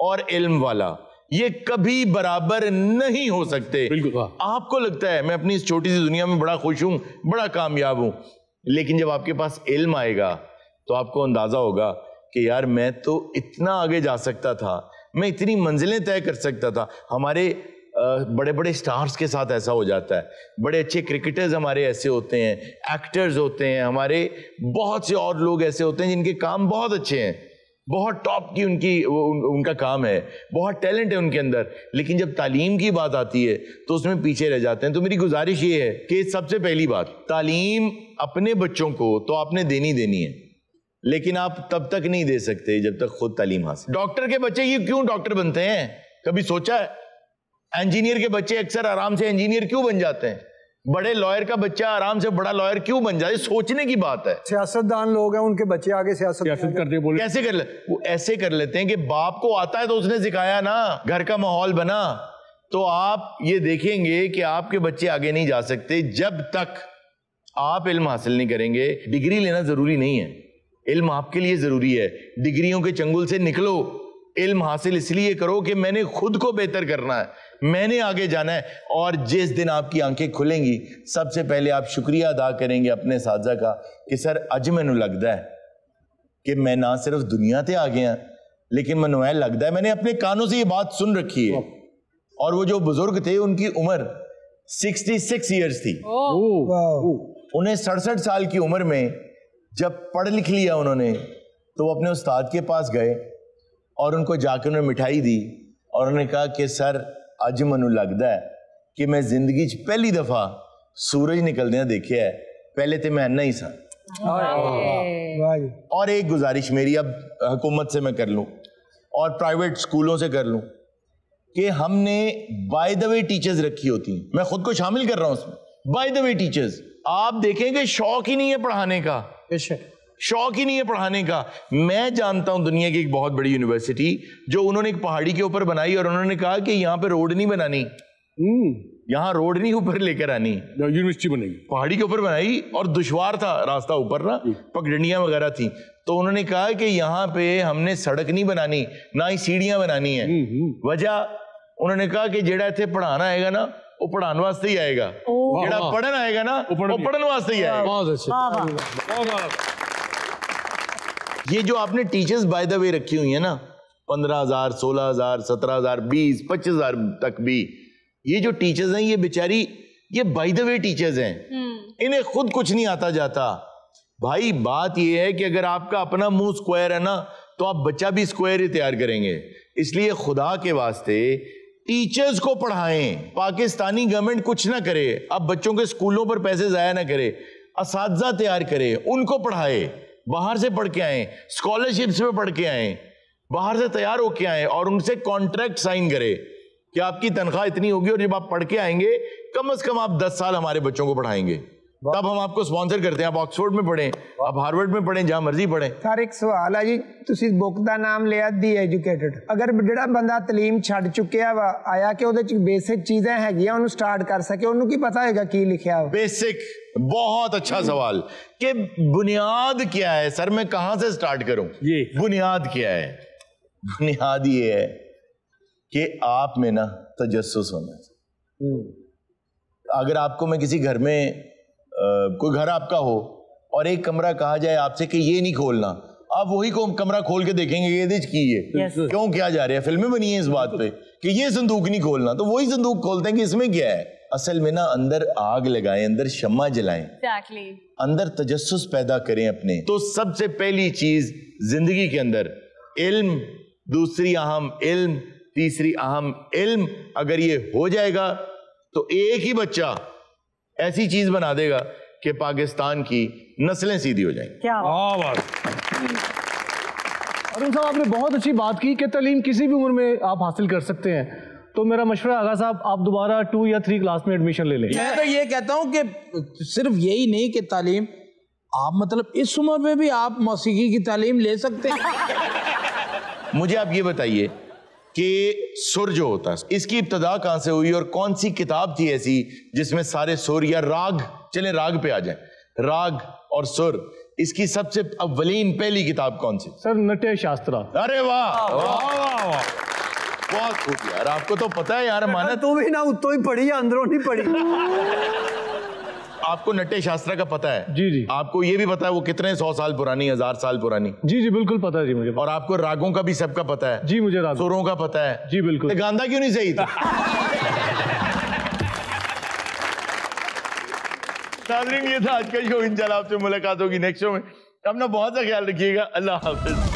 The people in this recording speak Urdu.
اور علم والا یہ کبھی برابر نہیں ہو سکتے. آپ کو لگتا ہے میں اپنی اس چھوٹی سی دنیا میں بڑا خوش ہوں, بڑا کامیاب ہوں, لیکن جب آپ کے پاس علم آئے گا تو آپ کو اندازہ ہوگا کہ یار میں تو اتنا آگے جا سکتا تھا, میں اتنی منزلیں طے کر سکتا تھا. ہمارے بڑے بڑے سٹارز کے ساتھ ایسا ہو جاتا ہے, بڑے اچھے کرکٹرز ہمارے ایسے ہوتے ہیں, ایکٹرز ہوتے ہیں ہمارے, بہت سے اور لوگ ایسے ہوتے ہیں جن کے کام بہت اچھے ہیں, بہت ٹاپ کی ان کا کام ہے, بہت ٹیلنٹ ہے ان کے اندر, لیکن جب تعلیم کی بات آتی ہے تو اس میں پیچھے رہ جاتے ہیں. تو میری گزارش یہ ہے کہ سب سے پہلی بات, تعلیم اپنے بچوں کو تو آپ نے دینی ہے, لیکن آپ تب تک نہیں دے سکتے جب تک خود تعلیم حاصل. ڈاکٹر کے بچے یہ کیوں ڈاکٹر بنتے ہیں, کبھی سوچا ہے؟ انجینئر کے بچے اکثر آرام سے انجینئر کیوں بن جاتے ہیں؟ بڑے لائر کا بچہ آرام سے بڑا لائر کیوں بن جائے؟ سوچنے کی بات ہے. سیاستدان لوگ ہیں, ان کے بچے آگے سیاست کرتے ہیں. کیسے کر وہ ایسے کر لیتے ہیں کہ باپ کو آتا ہے تو اس نے سکھایا نا, گھر کا ماحول بنا. تو آپ یہ دیکھیں گے کہ آپ کے بچے آگے نہیں جا سکتے جب تک آپ علم حاصل نہیں کریں گے. ڈگری لینا ضروری نہیں ہے, علم آپ کے لیے ضروری ہے. ڈگریوں کے چنگل سے نکلو, علم حاصل اس لیے کرو کہ میں نے خود کو بہتر کرنا ہے, میں نے آگے جانا ہے. اور جس دن آپ کی آنکھیں کھلیں گی سب سے پہلے آپ شکریہ ادا کریں گے اپنے اساتذہ کا کہ سر اج مینوں لگتا ہے کہ میں نہ صرف دنیا تے آ گیا لیکن مینوں اے لگتا ہے میں نے اپنے کانوں سے یہ بات سن رکھی ہے. اور وہ جو بزرگ تھے ان کی عمر 66 ایئرز تھی. انہیں 67 سال کی عمر میں جب پڑھ لکھ لیا انہوں نے تو وہ اپنے استاد کے پاس گئے اور ان کو جا کے انہیں مٹھائی دی اور انہوں نے کہا کہ سر اج منو لگتا ہے کہ میں زندگی چ پہلی دفعہ سورج نکلدیاں دیکھیا ہے, پہلے تے میں اینا ہی سا. اور ایک گزارش میری اب حکومت سے میں کر لوں اور پرائیویٹ سکولوں سے کر لوں کہ ہم نے بائی دا وے ٹیچرز رکھی ہوتی ہیں, میں خود کو شامل کر رہا ہوں اس میں. بائی دا وے ٹیچرز آپ دیکھیں کہ شوق ہی نہیں ہے پڑھانے کا, شوق ہی نہیں ہے پڑھانے کا. میں جانتا ہوں دنیا کی ایک بہت بڑی یونیورسٹی جو انہوں نے ایک پہاڑی کے اوپر بنائی اور انہوں نے کہا کہ یہاں پہ روڈ نہیں بنانی, یہاں روڈ نہیں اوپر لے کر آنی, یونیورسٹی بنے گی. پہاڑی کے اوپر بنائی اور دشوار تھا راستہ اوپر نا, پگڈنڈیاں وغیرہ تھی. تو انہوں نے کہا کہ یہاں پہ ہم نے سڑک نہیں بنانی نہ ہی سیڑھیاں بنانی ہیں. وجہ انہوں نے کہا کہ جیڑا ایتھے پڑھانا آئے گا نا وہ پڑھان واسطے ہی آئے گا, جیڑا پڑھن آئے گا نا وہ پڑھن واسطے ہی آئے گا. یہ جو آپ نے ٹیچرز بائی دا وے رکھی ہوئی ہیں نا 15,000 16,000 17,000 20 25,000 تک بھی, یہ جو ٹیچرز ہیں یہ بیچاری یہ بائی دا وے ٹیچرز ہیں, انہیں خود کچھ نہیں آتا جاتا. بھائی بات یہ ہے کہ اگر آپ کا اپنا منہ سکوائر ہے نا تو آپ بچہ بھی سکوائر ہی تیار کریں گے. اس لیے خدا کے واسطے ٹیچرز کو پڑھائیں. پاکستانی گورنمنٹ کچھ نہ کرے, اب بچوں کے سکولوں پر پیسے ضائع نہ کرے, اساتذہ تیار کرے, ان کو پڑھائے, باہر سے پڑھ کے آئیں, اسکالرشپس میں پڑھ کے آئیں, باہر سے تیار ہو کے آئیں اور ان سے کانٹریکٹ سائن کرے کہ آپ کی تنخواہ اتنی ہوگی اور جب آپ پڑھ کے آئیں گے کم از کم آپ 10 سال ہمارے بچوں کو پڑھائیں گے, تب ہم آپ کو سپانسر کرتے ہیں. آپ آکسفورڈ میں پڑھیں, آپ ہارورڈ میں پڑھیں, جہاں مرضی پڑھیں. سر ایک سوال ہے جی, تسی بک دا نام لیا دی ایجوکیٹڈ, اگر جڑا بندہ تعلیم چھڈ چکیا وا آیا کہ اودے چ بیسک چیزیں ہیگیاں اونوں سٹارٹ کر سکے, اونوں کی پتہ ہوئے گا کی لکھیا ہوا؟ بیسک, بہت اچھا سوال کہ بنیاد کیا ہے. سر میں کہاں سے سٹارٹ کروں؟ بنیاد کیا ہے؟ بنیاد یہ ہے کہ آپ میں نا تجسس ہونا ہے. اگر آپ کو میں کسی گھر میں کوئی گھر آپ کا ہو اور ایک کمرہ کہا جائے آپ سے کہ یہ نہیں کھولنا, آپ وہی کو کمرہ کھول کے دیکھیں گے یہ دیکھ کی ہے کیوں کیا جا رہا ہے, فلمیں بنی ہیں اس بات پہ کہ یہ صندوق نہیں کھولنا, تو وہی صندوق کھولتے ہیں کہ اس میں کیا ہے. اصل میں نا اندر آگ لگائیں, اندر شمع جلائیں, اندر تجسس پیدا کریں اپنے. تو سب سے پہلی چیز زندگی کے اندر علم, دوسری اہم علم, تیسری اہم علم. اگر یہ ہو جائے گا تو ایک ہی بچہ ایسی چیز بنا دے گا کہ پاکستان کی نسلیں سیدھی ہو جائیں گی. کیا ارون صاحب آپ نے بہت اچھی بات کی کہ تعلیم کسی بھی عمر میں آپ حاصل کر سکتے ہیں, تو میرا مشورہ آغا صاحب آپ دوبارہ 2 یا 3 کلاس میں ایڈمیشن لے لیں. میں تو یہ کہتا ہوں کہ صرف یہی نہیں کہ تعلیم, آپ مطلب اس عمر میں بھی آپ موسیقی کی تعلیم لے سکتے ہیں. مجھے آپ یہ بتائیے کہ سر جو ہوتا ہے اس کی ابتدا کہاں سے ہوئی اور کون سی کتاب تھی ایسی جس میں سارے سر یا راگ, چلیں راگ پہ آ جائیں, راگ اور سر اس کی سب سے اولین پہلی کتاب کون سی؟ سر نٹیہ شاسترا. ارے واہ واہ واہ، بہت خوب یار. آپ کو تو پتا ہے یار مانت، تو بھی نہ اتو ہی پڑھی یا اندروں نہیں پڑھی. آپ کو نٹیہ شاسترا کا پتا ہے؟ جی جی. آپ کو یہ بھی پتا ہے وہ کتنے 100 سال پرانی، 1000 سال پرانی؟ جی جی بالکل پتا ہے جی مجھے. اور آپ کو راگوں کا بھی سب کا پتا ہے؟ جی مجھے راگ سوروں کا پتا ہے؟ جی بالکل. گاندھا کیوں نہیں صحیح تھا؟ ناظرین یہ تھا آج کا شو. انشاءاللہ آپ سے ملاقات ہوگی نیکسٹ شو میں. اپنا بہت سا خیال رکھیے گا. اللہ حافظ.